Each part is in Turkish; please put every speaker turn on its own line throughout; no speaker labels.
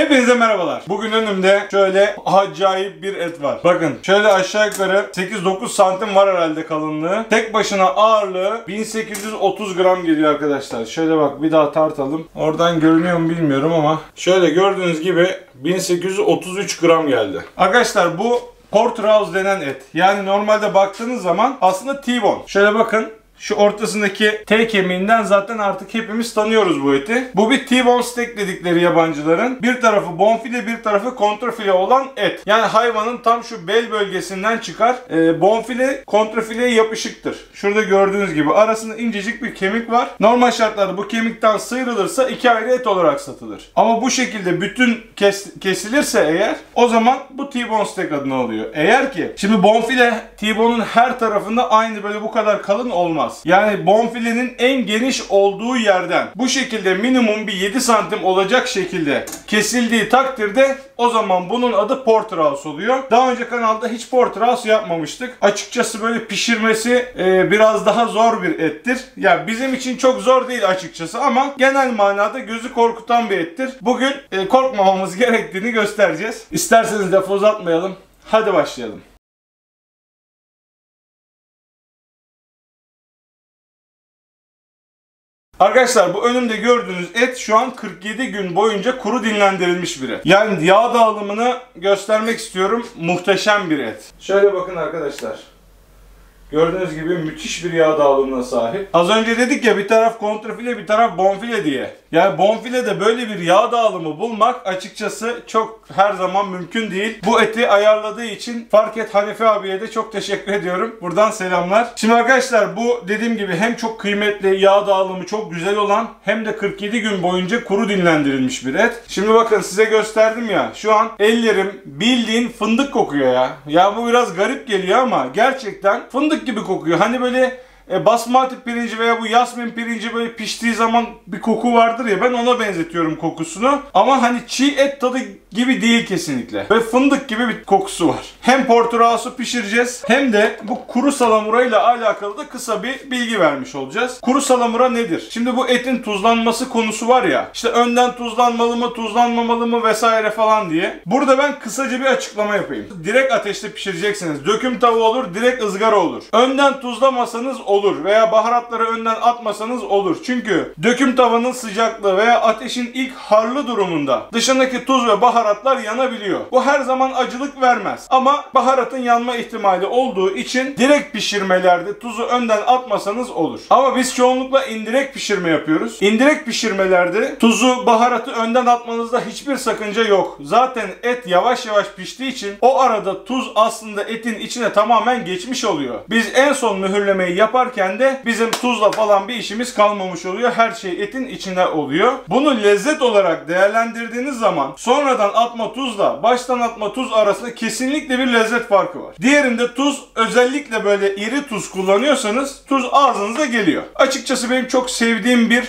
Hepinize merhabalar. Bugün önümde şöyle acayip bir et var. Bakın şöyle aşağı yukarı 8-9 santim var herhalde kalınlığı. Tek başına ağırlığı 1830 gram geliyor arkadaşlar. Şöyle bak bir daha tartalım. Oradan görünüyor mu bilmiyorum ama şöyle gördüğünüz gibi 1833 gram geldi. Arkadaşlar bu porterhouse denen et. Yani normalde baktığınız zaman aslında T-bone. Şöyle bakın. Şu ortasındaki T kemiğinden zaten artık hepimiz tanıyoruz bu eti. Bu bir T-bone steak dedikleri yabancıların. Bir tarafı bonfile, bir tarafı kontrafile olan et. Yani hayvanın tam şu bel bölgesinden çıkar. Bonfile kontrafileye yapışıktır. Şurada gördüğünüz gibi arasında incecik bir kemik var. Normal şartlarda bu kemikten sıyrılırsa iki ayrı et olarak satılır. Ama bu şekilde bütün kesilirse eğer o zaman bu T-bone steak adını alıyor. Eğer ki şimdi bonfile T-bone'un her tarafında aynı böyle bu kadar kalın olmaz. Yani bonfilenin en geniş olduğu yerden bu şekilde minimum bir 7 santim olacak şekilde kesildiği takdirde o zaman bunun adı porterhouse oluyor. Daha önce kanalda hiç porterhouse yapmamıştık. Açıkçası böyle pişirmesi biraz daha zor bir ettir. Yani bizim için çok zor değil açıkçası ama genel manada gözü korkutan bir ettir. Bugün korkmamamız gerektiğini göstereceğiz. İsterseniz lafı uzatmayalım. Hadi başlayalım. Arkadaşlar bu önümde gördüğünüz et şu an 47 gün boyunca kuru dinlendirilmiş bir et. Yani yağ dağılımını göstermek istiyorum. Muhteşem bir et. Şöyle bakın arkadaşlar. Gördüğünüz gibi müthiş bir yağ dağılımına sahip. Az önce dedik ya bir taraf kontrafile bir taraf bonfile diye. Yani bonfilede böyle bir yağ dağılımı bulmak açıkçası çok her zaman mümkün değil. Bu eti ayarladığı için Farket Hanifi abiye de çok teşekkür ediyorum. Buradan selamlar. Şimdi arkadaşlar bu dediğim gibi hem çok kıymetli yağ dağılımı çok güzel olan hem de 47 gün boyunca kuru dinlendirilmiş bir et. Şimdi bakın size gösterdim ya şu an ellerim bildiğin fındık kokuyor ya. Ya bu biraz garip geliyor ama gerçekten fındık gibi kokuyor. Hani böyle basmati pirinci veya bu yasmin pirinci böyle piştiği zaman bir koku vardır ya, ben ona benzetiyorum kokusunu. Ama hani çiğ et tadı gibi değil kesinlikle. Ve fındık gibi bir kokusu var. Hem porterhouse'u pişireceğiz hem de bu kuru salamura ile alakalı da kısa bir bilgi vermiş olacağız. Kuru salamura nedir? Şimdi bu etin tuzlanması konusu var ya, işte önden tuzlanmalı mı tuzlanmamalı mı vesaire falan diye. Burada ben kısaca bir açıklama yapayım. Direkt ateşte pişireceksiniz. Döküm tava olur, direkt ızgara olur. Önden tuzlamasanız olur veya baharatları önden atmasanız olur. Çünkü döküm tavanın sıcaklığı veya ateşin ilk harlı durumunda dışındaki tuz ve baharatlar yanabiliyor. Bu her zaman acılık vermez. Ama baharatın yanma ihtimali olduğu için direkt pişirmelerde tuzu önden atmasanız olur. Ama biz çoğunlukla indirekt pişirme yapıyoruz. İndirekt pişirmelerde tuzu, baharatı önden atmanızda hiçbir sakınca yok. Zaten et yavaş yavaş piştiği için o arada tuz aslında etin içine tamamen geçmiş oluyor. Biz en son mühürlemeyi yaparken de bizim tuzla falan bir işimiz kalmamış oluyor. Her şey etin içinde oluyor. Bunu lezzet olarak değerlendirdiğiniz zaman sonradan atma tuzla baştan atma tuz arasında kesinlikle bir lezzet farkı var. Diğerinde tuz, özellikle böyle iri tuz kullanıyorsanız tuz ağzınıza geliyor. Açıkçası benim çok sevdiğim bir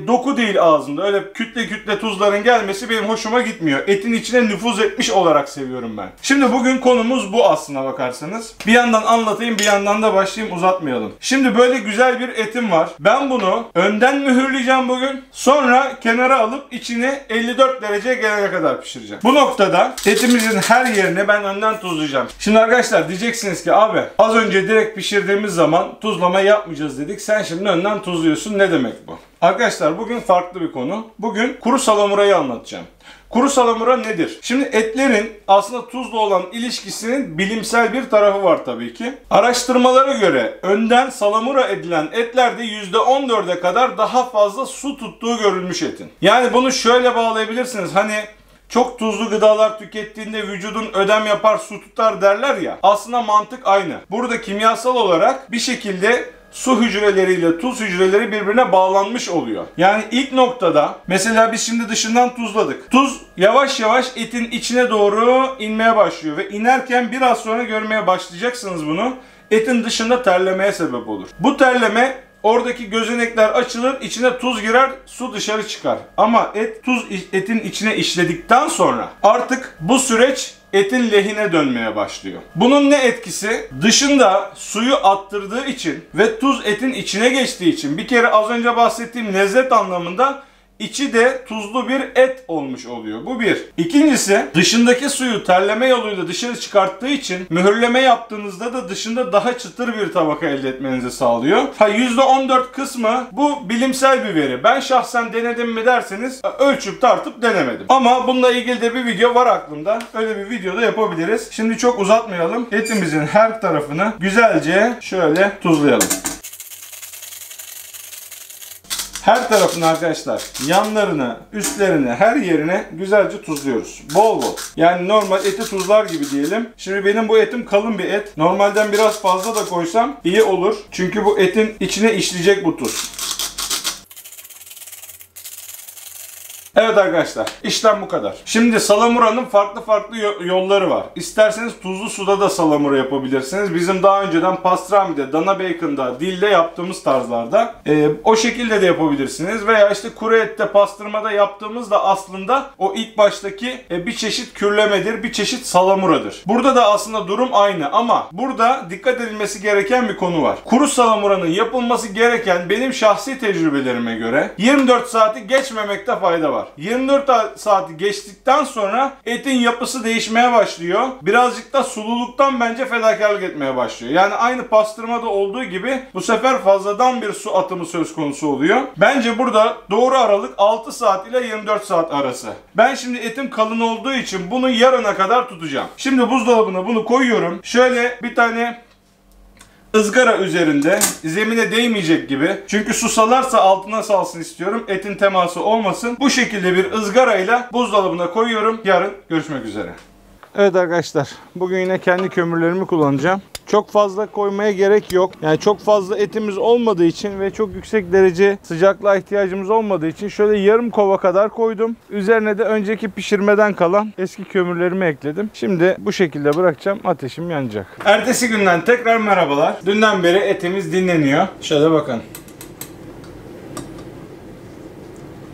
doku değil ağzımda. Öyle kütle kütle tuzların gelmesi benim hoşuma gitmiyor. Etin içine nüfuz etmiş olarak seviyorum ben. Şimdi bugün konumuz bu aslına bakarsanız. Bir yandan anlatayım, bir yandan da başlayayım, uzatmayalım. Şimdi böyle güzel bir etim var. Ben bunu önden mühürleyeceğim bugün. Sonra kenara alıp içini 54 dereceye gelene kadar pişireceğim. Bu noktada etimizin her yerine ben önden tuzlayacağım. Şimdi arkadaşlar diyeceksiniz ki abi az önce direkt pişirdiğimiz zaman tuzlama yapmayacağız dedik. Sen şimdi önden tuzluyorsun. Ne demek bu? Arkadaşlar bugün farklı bir konu. Bugün kuru salamurayı anlatacağım. Kuru salamura nedir? Şimdi etlerin aslında tuzla olan ilişkisinin bilimsel bir tarafı var tabii ki. Araştırmalara göre önden salamura edilen etlerde %14'e kadar daha fazla su tuttuğu görülmüş etin. Yani bunu şöyle bağlayabilirsiniz. Hani çok tuzlu gıdalar tükettiğinde vücudun ödem yapar, su tutar derler ya. Aslında mantık aynı. Burada kimyasal olarak bir şekilde su hücreleriyle tuz hücreleri birbirine bağlanmış oluyor. Yani ilk noktada mesela biz şimdi dışından tuzladık. Tuz yavaş yavaş etin içine doğru inmeye başlıyor ve inerken biraz sonra görmeye başlayacaksınız bunu. Etin dışında terlemeye sebep olur. Bu terleme oradaki gözenekler açılır, içine tuz girer, su dışarı çıkar. Ama tuz etin içine işledikten sonra artık bu süreç etin lehine dönmeye başlıyor. Bunun ne etkisi? Dışında suyu attırdığı için ve tuz etin içine geçtiği için, bir kere az önce bahsettiğim lezzet anlamında İçi de tuzlu bir et olmuş oluyor. Bu bir. İkincisi, dışındaki suyu terleme yoluyla dışarı çıkarttığı için mühürleme yaptığınızda da dışında daha çıtır bir tabaka elde etmenizi sağlıyor. %14 kısmı bu bilimsel bir veri. Ben şahsen denedim mi derseniz ölçüp tartıp denemedim. Ama bununla ilgili de bir video var aklımda. Öyle bir video da yapabiliriz. Şimdi çok uzatmayalım. Etimizin her tarafını güzelce şöyle tuzlayalım. Her tarafını arkadaşlar, yanlarını, üstlerini, her yerine güzelce tuzluyoruz. Bol bol. Yani normal eti tuzlar gibi diyelim. Şimdi benim bu etim kalın bir et. Normalden biraz fazla da koysam iyi olur. Çünkü bu etin içine işleyecek bu tuz. Evet arkadaşlar, işlem bu kadar. Şimdi salamura'nın farklı yolları var. İsterseniz tuzlu suda da salamura yapabilirsiniz. Bizim daha önceden pastrami'de, dana bacon'da, dilde yaptığımız tarzlarda o şekilde de yapabilirsiniz. Veya işte kuru ette, pastırmada yaptığımız da aslında o ilk baştaki bir çeşit kürlemedir, bir çeşit salamuradır. Burada da aslında durum aynı ama burada dikkat edilmesi gereken bir konu var. Kuru salamuranın yapılması gereken, benim şahsi tecrübelerime göre 24 saati geçmemekte fayda var. 24 saati geçtikten sonra etin yapısı değişmeye başlıyor. Birazcık da sululuktan bence fedakarlık etmeye başlıyor. Yani aynı pastırmada olduğu gibi bu sefer fazladan bir su atımı söz konusu oluyor. Bence burada doğru aralık 6 saat ile 24 saat arası. Ben şimdi etim kalın olduğu için bunu yarına kadar tutacağım. Şimdi buzdolabına bunu koyuyorum. Şöyle bir tane ızgara üzerinde, zemine değmeyecek gibi. Çünkü su salarsa altına salsın istiyorum. Etin teması olmasın. Bu şekilde bir ızgarayla buzdolabına koyuyorum. Yarın görüşmek üzere. Evet arkadaşlar, bugün yine kendi kömürlerimi kullanacağım. Çok fazla koymaya gerek yok. Yani çok fazla etimiz olmadığı için ve çok yüksek derece sıcaklığa ihtiyacımız olmadığı için şöyle yarım kova kadar koydum. Üzerine de önceki pişirmeden kalan eski kömürlerimi ekledim. Şimdi bu şekilde bırakacağım. Ateşim yanacak. Ertesi günden tekrar merhabalar. Dünden beri etimiz dinleniyor. Şöyle bakın.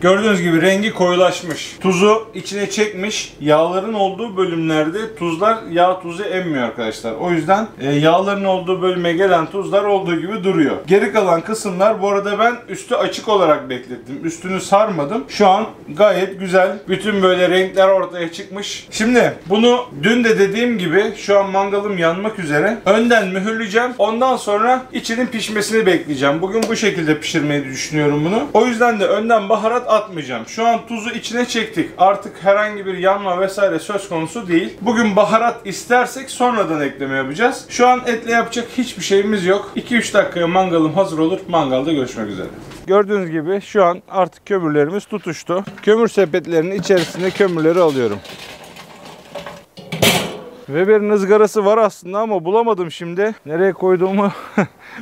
Gördüğünüz gibi rengi koyulaşmış. Tuzu içine çekmiş. Yağların olduğu bölümlerde tuzlar yağ tuzu emmiyor arkadaşlar. O yüzden yağların olduğu bölüme gelen tuzlar olduğu gibi duruyor. Geri kalan kısımlar, bu arada ben üstü açık olarak beklettim. Üstünü sarmadım. Şu an gayet güzel. Bütün böyle renkler ortaya çıkmış. Şimdi bunu dün de dediğim gibi şu an mangalım yanmak üzere. Önden mühürleyeceğim. Ondan sonra içinin pişmesini bekleyeceğim. Bugün bu şekilde pişirmeyi düşünüyorum bunu. O yüzden de önden baharat atmayacağım. Şu an tuzu içine çektik. Artık herhangi bir yanma vesaire söz konusu değil. Bugün baharat istersek sonradan ekleme yapacağız. Şu an etle yapacak hiçbir şeyimiz yok. 2-3 dakikaya mangalım hazır olur. Mangalda görüşmek üzere. Gördüğünüz gibi şu an artık kömürlerimiz tutuştu. Kömür sepetlerinin içerisine kömürleri alıyorum. Weber'in ızgarası var aslında ama bulamadım şimdi. Nereye koyduğumu.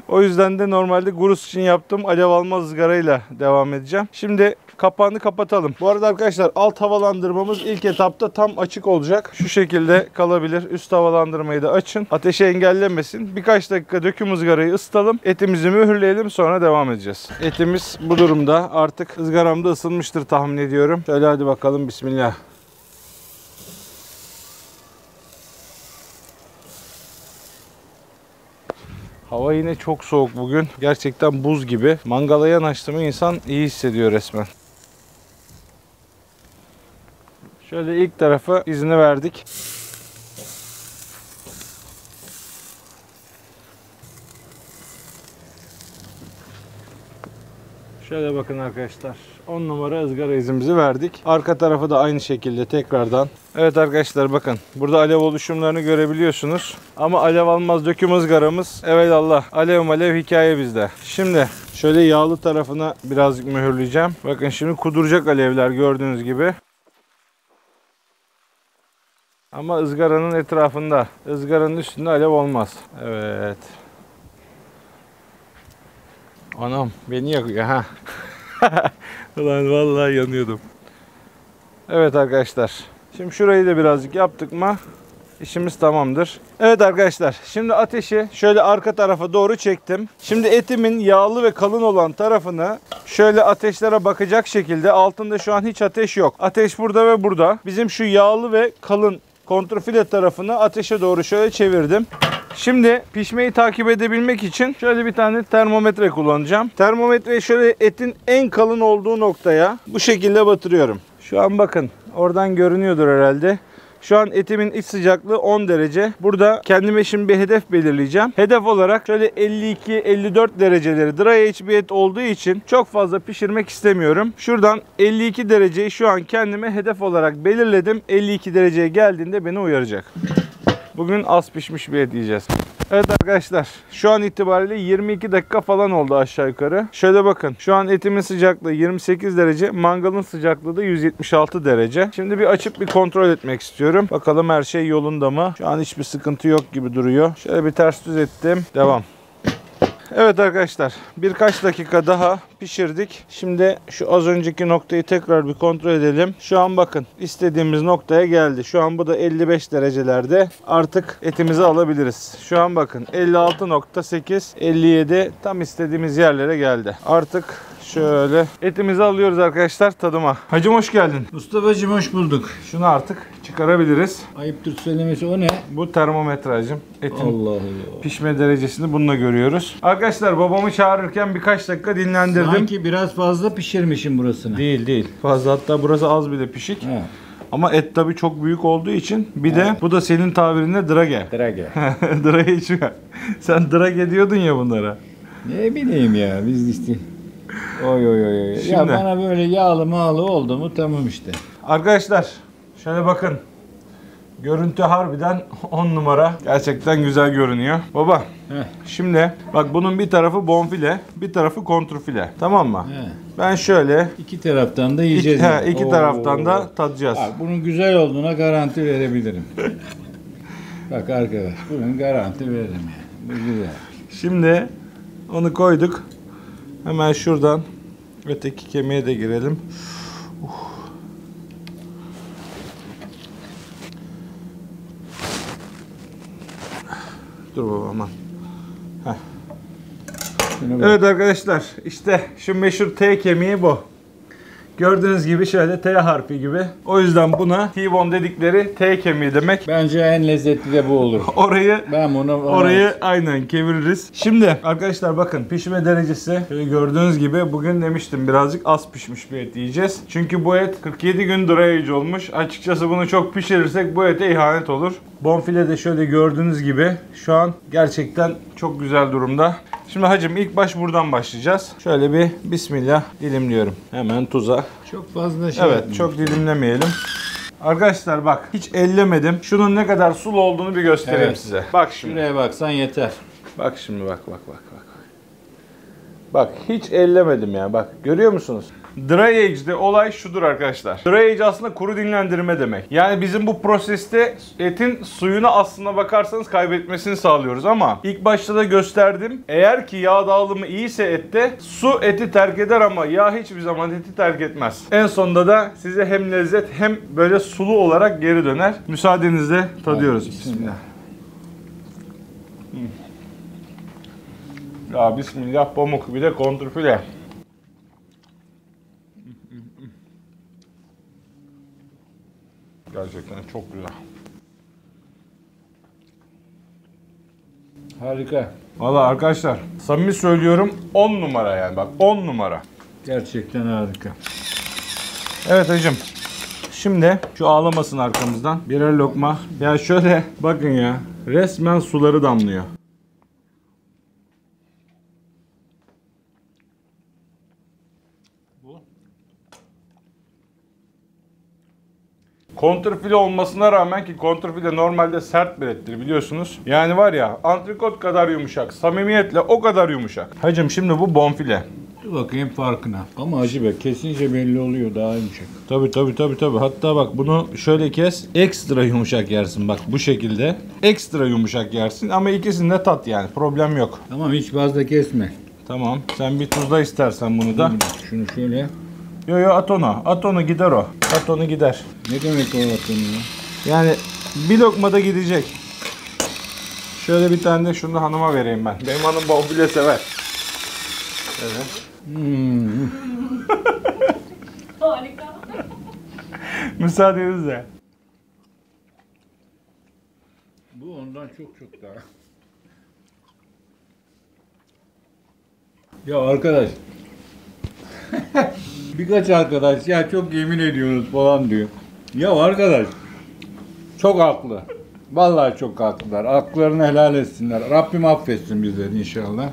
O yüzden de normalde gurus için yaptığım alev almaz ızgarayla devam edeceğim. Şimdi kapağını kapatalım. Bu arada arkadaşlar alt havalandırmamız ilk etapta tam açık olacak. Şu şekilde kalabilir. Üst havalandırmayı da açın. Ateşi engellemesin. Birkaç dakika döküm ızgarayı ısıtalım. Etimizi mühürleyelim, sonra devam edeceğiz. Etimiz bu durumda. Artık ızgaramda ısınmıştır tahmin ediyorum. Şöyle hadi bakalım, bismillah. Hava yine çok soğuk bugün. Gerçekten buz gibi. Mangala yanaştı mı insan iyi hissediyor resmen. Şöyle ilk tarafa izini verdik. Şöyle bakın arkadaşlar. 10 numara ızgara izimizi verdik. Arka tarafı da aynı şekilde tekrardan. Evet arkadaşlar bakın. Burada alev oluşumlarını görebiliyorsunuz. Ama alev almaz döküm ızgaramız. Evelallah. Alev hikaye bizde. Şimdi şöyle yağlı tarafına birazcık mühürleyeceğim. Bakın şimdi kuduracak alevler gördüğünüz gibi. Ama ızgaranın etrafında. Izgaranın üstünde alev olmaz. Evet. Anam beni yakıyor ha. Ulan vallahi yanıyordum. Evet arkadaşlar. Şimdi şurayı da birazcık yaptık mı işimiz tamamdır. Evet arkadaşlar. Şimdi ateşi şöyle arka tarafa doğru çektim. Şimdi etimin yağlı ve kalın olan tarafını şöyle ateşlere bakacak şekilde, altında şu an hiç ateş yok. Ateş burada ve burada. Bizim şu yağlı ve kalın kontrfile tarafını ateşe doğru şöyle çevirdim. Şimdi pişmeyi takip edebilmek için şöyle bir tane termometre kullanacağım. Termometreyi şöyle etin en kalın olduğu noktaya bu şekilde batırıyorum. Şu an bakın oradan görünüyordur herhalde. Şu an etimin iç sıcaklığı 10 derece. Burada kendime şimdi bir hedef belirleyeceğim. Hedef olarak şöyle 52-54 dereceleri dry age bir et olduğu için çok fazla pişirmek istemiyorum. Şuradan 52 dereceyi şu an kendime hedef olarak belirledim. 52 dereceye geldiğinde beni uyaracak. Bugün az pişmiş bir et yiyeceğiz. Evet arkadaşlar, şu an itibariyle 22 dakika falan oldu aşağı yukarı. Şöyle bakın, şu an etimin sıcaklığı 28 derece, mangalın sıcaklığı da 176 derece. Şimdi bir açıp bir kontrol etmek istiyorum. Bakalım her şey yolunda mı? Şu an hiçbir sıkıntı yok gibi duruyor. Şöyle bir ters düz ettim. Devam. Evet arkadaşlar, birkaç dakika daha pişirdik. Şimdi şu az önceki noktayı tekrar bir kontrol edelim. Şu an bakın istediğimiz noktaya geldi. Şu an bu da 55 derecelerde. Artık etimizi alabiliriz. Şu an bakın 56.8, 57 tam istediğimiz yerlere geldi. Artık şöyle etimizi alıyoruz arkadaşlar tadıma. Hacım hoş geldin.
Mustafa'cığım hoş bulduk.
Şunu artık çıkarabiliriz.
Ayıptır söylemesi, o ne?
Bu termometre hacım. Etin
Allah Allah.
pişme derecesini bununla görüyoruz. Arkadaşlar babamı çağırırken birkaç dakika dinlendirdim.
Sanki biraz fazla pişirmişim burasını.
Değil. Fazla, hatta burası az bile pişik.
He.
Ama et tabii çok büyük olduğu için bir de bu da senin tabirinle drage.
Drage.
Drage içiyor. Sen drage diyordun ya bunlara.
Ne bileyim ya, biz işte. Oy.
Şimdi.
Ya bana böyle yağlı mağlı oldu mu tamam işte.
Arkadaşlar şöyle bakın. Görüntü harbiden 10 numara. Gerçekten güzel görünüyor. Baba
Heh.
şimdi bak bunun bir tarafı bonfile, bir tarafı kontrfile. Tamam mı?
He.
Ben şöyle
İki taraftan da yiyeceğiz.
iki taraftan da tadacağız.
Bak, bunun güzel olduğuna garanti verebilirim. Bak arkadaş, bunun garanti veririm yani. Bu güzel.
Şimdi onu koyduk. Hemen şuradan öteki kemiğe de girelim. Dur baba aman. Evet arkadaşlar, işte şu meşhur T kemiği bu. Gördüğünüz gibi şöyle T harfi gibi. O yüzden buna T-bone dedikleri T kemiği demek.
Bence en lezzetli de bu olur. Ben bunu
Orayı aynen kemiririz. Şimdi arkadaşlar bakın pişme derecesi şöyle gördüğünüz gibi bugün demiştim birazcık az pişmiş bir et yiyeceğiz. Çünkü bu et 47 gün dry age olmuş. Açıkçası bunu çok pişirirsek bu ete ihanet olur. Bonfile de şöyle gördüğünüz gibi şu an gerçekten çok güzel durumda. Şimdi hacım ilk baş buradan başlayacağız. Şöyle bir bismillah dilimliyorum. Hemen tuza.
çok fazla
Evet
yapmayayım.
çok dilimlemeyelim. Arkadaşlar bak hiç ellemedim. Şunun ne kadar sulu olduğunu bir göstereyim
Evet.
size. Bak şimdi.
Şuraya baksan yeter.
Bak şimdi bak. Bak hiç ellemedim ya bak görüyor musunuz? Dry age'de olay şudur arkadaşlar. Dry age aslında kuru dinlendirme demek. Yani bizim bu proseste etin suyunu aslına bakarsanız kaybetmesini sağlıyoruz ama ilk başta da gösterdim. Eğer ki yağ dağılımı iyiyse ette su eti terk eder ama yağ hiçbir zaman eti terk etmez. En sonunda da size hem lezzet hem böyle sulu olarak geri döner. Müsaadenizle tadıyoruz. Bismillah. Ya bismillah pamuk bir de kontrfile. Gerçekten çok güzel.
Harika.
Valla arkadaşlar samimi söylüyorum 10 numara yani bak 10 numara.
Gerçekten harika.
Evet hacım. Şimdi şu ağlamasın arkamızdan. Birer lokma. Ya şöyle bakın ya resmen suları damlıyor. Kontrfile olmasına rağmen ki kontrfile normalde sert bir ettir biliyorsunuz. Yani var ya antrikot kadar yumuşak. Samimiyetle o kadar yumuşak. Hacım şimdi bu bonfile.
Dur bakayım farkına. Ama acı be, kesince belli oluyor, daha yumuşak.
Tabii. Hatta bak bunu şöyle kes. Ekstra yumuşak yersin bak bu şekilde. Ekstra yumuşak yersin ama ikisini de tat yani. Problem yok.
Tamam, hiç fazla kesme.
Tamam. Sen bir tuzla istersen bunu da.
Şunu şöyle.
Yo at onu. At onu gider o. At onu gider.
Ne demek o atın ya?
Yani bir lokmada gidecek. Şöyle bir tane de şunu hanıma vereyim ben. Benim hanım bonfile sever. Evet.
Harika.
Müsaadenizle.
Bu ondan çok daha. Ya arkadaş. Birkaç arkadaş ya çok yemin ediyorsunuz falan diyor. Ya arkadaş çok haklı. Vallahi çok haklılar. Haklarını helal etsinler. Rabbim affetsin bizleri inşallah.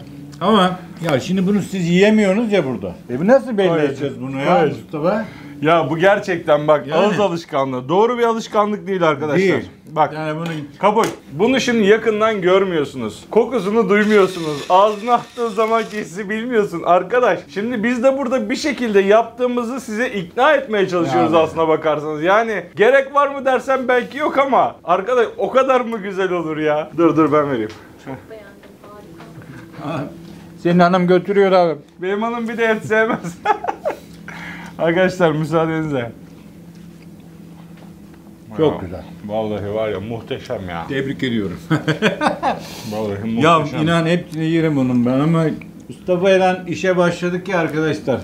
Ama ya şimdi bunu siz yiyemiyorsunuz ya burada. Nasıl belli
Evet.
edeceğiz bunu ya
Evet.
Mustafa?
Ya bu gerçekten bak
Yani.
ağız alışkanlığı. Doğru bir alışkanlık değil arkadaşlar.
Değil.
Bak
Yani bunu
kabul. Bunu şimdi yakından görmüyorsunuz. Kokusunu duymuyorsunuz. Ağzına attığın zamanki hissi bilmiyorsun. Arkadaş şimdi biz de burada bir şekilde yaptığımızı size ikna etmeye çalışıyoruz
Yani.
aslına bakarsanız. Yani gerek var mı dersen belki yok ama arkadaş o kadar mı güzel olur ya? Dur ben vereyim.
Beğendim, harika.
senin hanım götürüyor abi.
Benim hanım bir de et sevmez. Arkadaşlar müsaadenizle.
Çok
Ya,
güzel.
Vallahi var ya muhteşem ya.
Tebrik ediyorum.
Vallahi
Ya
muhteşem.
inan hepsini yerim bunun ben ama Mustafa ile işe başladık ya arkadaşlar.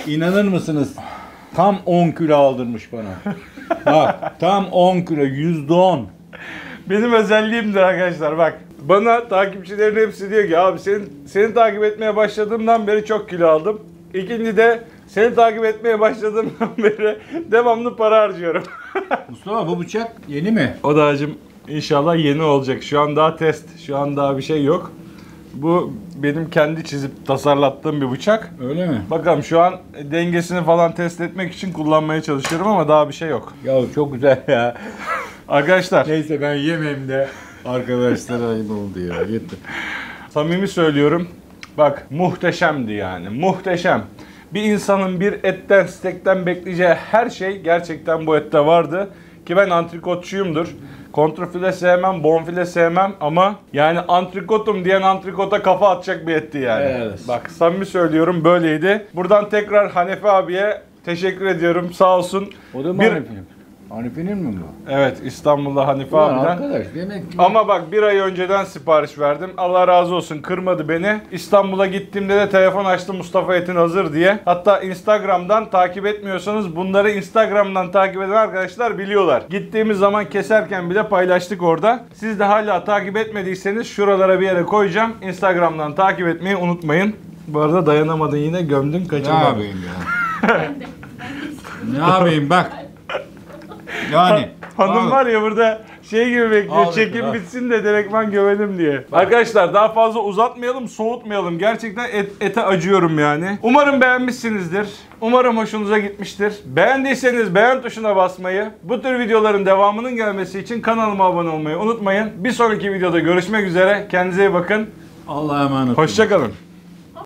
İnanır mısınız? Tam 10 kilo aldırmış bana. Bak tam 10 kilo %10.
Benim özelliğimdir arkadaşlar bak. Bana takipçilerin hepsi diyor ki abi seni takip etmeye başladığımdan beri çok kilo aldım. İkinci de seni takip etmeye başladığımdan beri devamlı para harcıyorum.
Mustafa bu bıçak yeni mi?
O da hacım inşallah yeni olacak. Şu an daha test. Şu an daha bir şey yok. Bu benim kendi çizip tasarlattığım bir bıçak.
Öyle mi?
Bakalım şu an dengesini falan test etmek için kullanmaya çalışıyorum ama daha bir şey yok.
Ya çok güzel ya.
Arkadaşlar
Neyse ben yemeyeyim de arkadaşlar ayıp oldu ya. Yeter.
samimi söylüyorum. Bak muhteşemdi yani. Muhteşem. Bir insanın bir etten, stekten bekleyeceği her şey gerçekten bu ette vardı. Ki ben antrikotçuyumdur. Kontrfile sevmem, bonfile sevmem ama yani antrikotum diyen antrikota kafa atacak bir etti yani.
Evet.
Bak samimi söylüyorum böyleydi. Buradan tekrar Hanefi abiye teşekkür ediyorum. Sağ olsun.
O da mı
Bir-
Hanife'nin? Hanife'nin mi bu?
Evet İstanbul'da Hanefi
Ulan
abiden.
arkadaş demek ki...
Ama bak bir ay önceden sipariş verdim. Allah razı olsun kırmadı beni. İstanbul'a gittiğimde de telefon açtım Mustafa etin hazır diye. Hatta Instagram'dan takip etmiyorsanız bunları Instagram'dan takip eden arkadaşlar biliyorlar. Gittiğimiz zaman keserken bile paylaştık orada. Siz de hala takip etmediyseniz şuralara bir yere koyacağım. Instagram'dan takip etmeyi unutmayın. Bu arada dayanamadın yine gömdün
Ne
kaçırdın.
yapayım ya? Ne yapayım bak. Yani.
Hanım
al.
var ya burada şey gibi bekliyor.
Al
Çekim
al.
bitsin de direktman gömelim diye. Arkadaşlar daha fazla uzatmayalım, soğutmayalım. Gerçekten ete acıyorum yani. Umarım beğenmişsinizdir. Umarım hoşunuza gitmiştir. Beğendiyseniz beğen tuşuna basmayı, bu tür videoların devamının gelmesi için kanalıma abone olmayı unutmayın. Bir sonraki videoda görüşmek üzere. Kendinize iyi bakın.
Allah'a emanet olun.
Hoşça kalın.